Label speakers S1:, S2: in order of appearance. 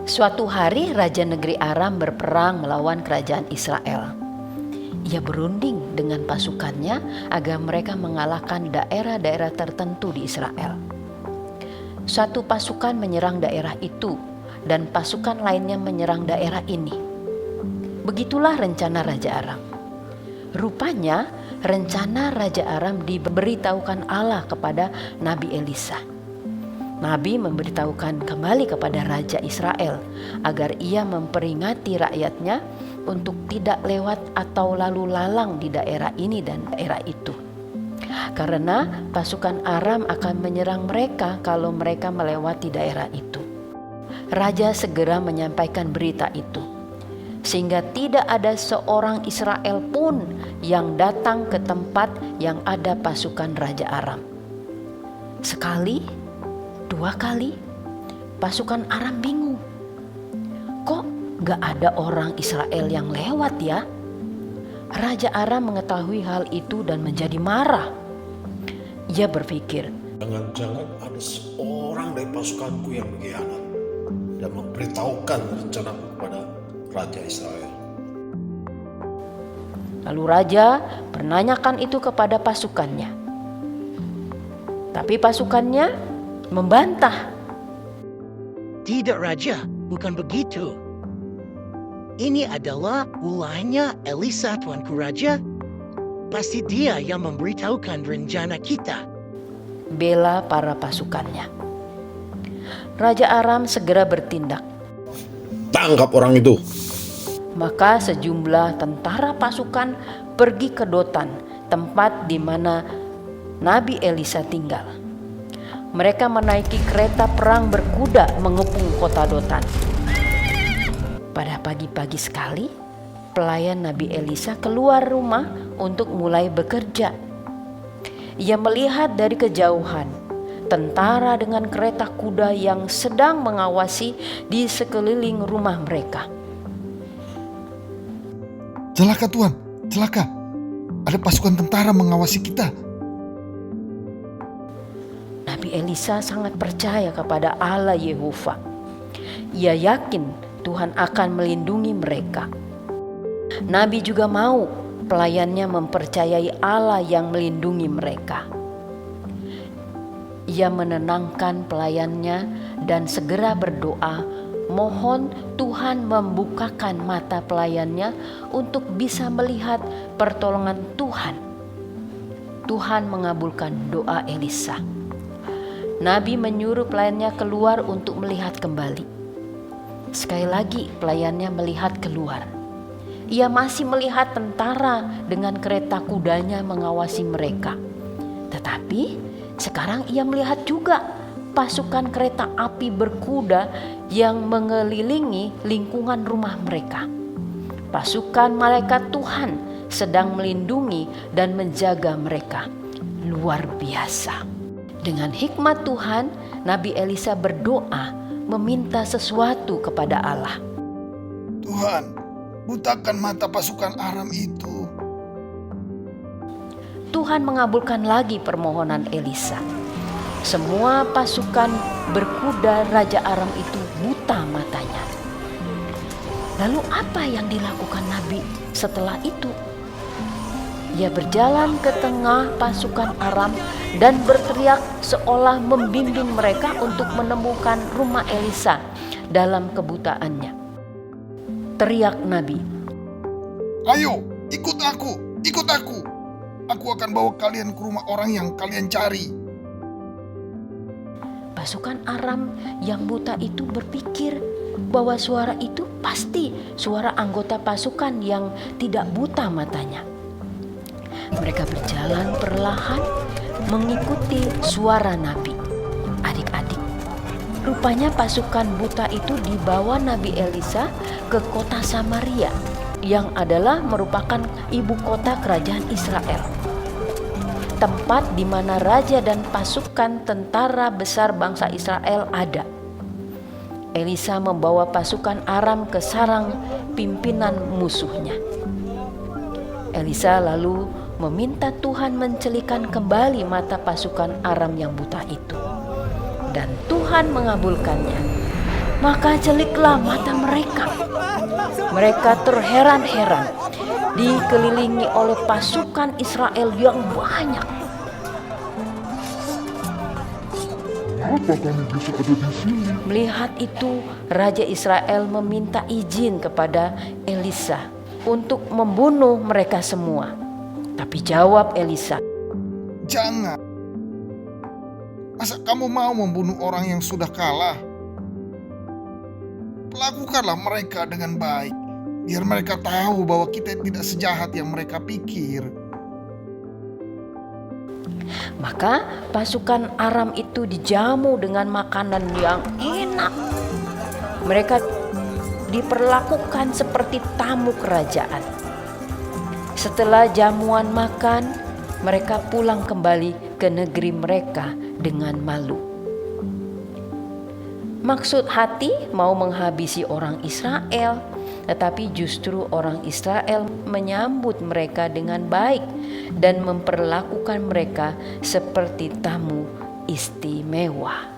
S1: Suatu hari Raja negeri Aram berperang melawan kerajaan Israel. Ia berunding dengan pasukannya agar mereka mengalahkan daerah-daerah tertentu di Israel. Satu pasukan menyerang daerah itu dan pasukan lainnya menyerang daerah ini. Begitulah rencana Raja Aram. Rupanya rencana Raja Aram diberitahukan Allah kepada Nabi Elisa. Nabi memberitahukan kembali kepada Raja Israel agar ia memperingati rakyatnya untuk tidak lewat atau lalu lalang di daerah ini dan daerah itu. Karena pasukan Aram akan menyerang mereka kalau mereka melewati daerah itu. Raja segera menyampaikan berita itu, sehingga tidak ada seorang Israel pun yang datang ke tempat yang ada pasukan Raja Aram. Sekali, dua kali, pasukan Aram bingung. Kok gak ada orang Israel yang lewat ya? Raja Aram mengetahui hal itu dan menjadi marah. Ia berpikir,
S2: jangan-jangan ada seorang dari pasukanku yang berkhianat dan memberitahukan rencanaku kepada Raja Israel.
S1: Lalu raja menanyakan itu kepada pasukannya. Tapi pasukannya membantah.
S3: Tidak Raja, bukan begitu. Ini adalah ulahnya Elisa Tuanku Raja. Pasti dia yang memberitahukan rencana kita.
S1: Bela para pasukannya. Raja Aram segera bertindak.
S2: Tangkap orang itu.
S1: Maka sejumlah tentara pasukan pergi ke Dotan, tempat di mana Nabi Elisa tinggal. Mereka menaiki kereta perang berkuda mengepung kota Dotan. Pada pagi-pagi sekali, pelayan Nabi Elisa keluar rumah untuk mulai bekerja. Ia melihat dari kejauhan tentara dengan kereta kuda yang sedang mengawasi di sekeliling rumah mereka.
S4: Celaka Tuan, celaka. Ada pasukan tentara mengawasi kita.
S1: Nabi Elisa sangat percaya kepada Allah Yehova. Ia yakin Tuhan akan melindungi mereka. Nabi juga mau pelayannya mempercayai Allah yang melindungi mereka. Ia menenangkan pelayannya dan segera berdoa, mohon Tuhan membukakan mata pelayannya untuk bisa melihat pertolongan Tuhan. Tuhan mengabulkan doa Elisa. Nabi menyuruh pelayannya keluar untuk melihat kembali. Sekali lagi pelayannya melihat keluar. Ia masih melihat tentara dengan kereta kudanya mengawasi mereka. Tetapi sekarang ia melihat juga pasukan kereta api berkuda yang mengelilingi lingkungan rumah mereka. Pasukan malaikat Tuhan sedang melindungi dan menjaga mereka. Luar biasa. Dengan hikmat Tuhan, Nabi Elisa berdoa meminta sesuatu kepada Allah.
S4: Tuhan, butakan mata pasukan Aram itu.
S1: Tuhan mengabulkan lagi permohonan Elisa. Semua pasukan berkuda Raja Aram itu buta matanya. Lalu apa yang dilakukan Nabi setelah itu? Ia berjalan ke tengah pasukan Aram dan berteriak seolah membimbing mereka untuk menemukan rumah Elisa dalam kebutaannya. Teriak Nabi,
S4: Ayo, ikut aku, ikut aku. Aku akan bawa kalian ke rumah orang yang kalian cari.
S1: Pasukan Aram yang buta itu berpikir bahwa suara itu pasti suara anggota pasukan yang tidak buta matanya. Mereka berjalan perlahan mengikuti suara Nabi. Adik-adik, rupanya pasukan buta itu dibawa Nabi Elisa ke kota Samaria yang adalah merupakan ibu kota kerajaan Israel. Tempat di mana raja dan pasukan tentara besar bangsa Israel ada. Elisa membawa pasukan Aram ke sarang pimpinan musuhnya. Elisa lalu meminta Tuhan mencelikan kembali mata pasukan Aram yang buta itu. Dan Tuhan mengabulkannya. Maka celiklah mata mereka. Mereka terheran-heran, dikelilingi oleh pasukan Israel yang banyak. Melihat itu, Raja Israel meminta izin kepada Elisa untuk membunuh mereka semua. Tapi jawab Elisa,
S4: Jangan. Masa kamu mau membunuh orang yang sudah kalah? Lakukanlah mereka dengan baik, biar mereka tahu bahwa kita tidak sejahat yang mereka pikir.
S1: maka pasukan Aram itu dijamu dengan makanan yang enak. Mereka diperlakukan seperti tamu kerajaan. Setelah jamuan makan, mereka pulang kembali ke negeri mereka dengan malu. Maksud hati mau menghabisi orang Israel, tetapi justru orang Israel menyambut mereka dengan baik dan memperlakukan mereka seperti tamu istimewa.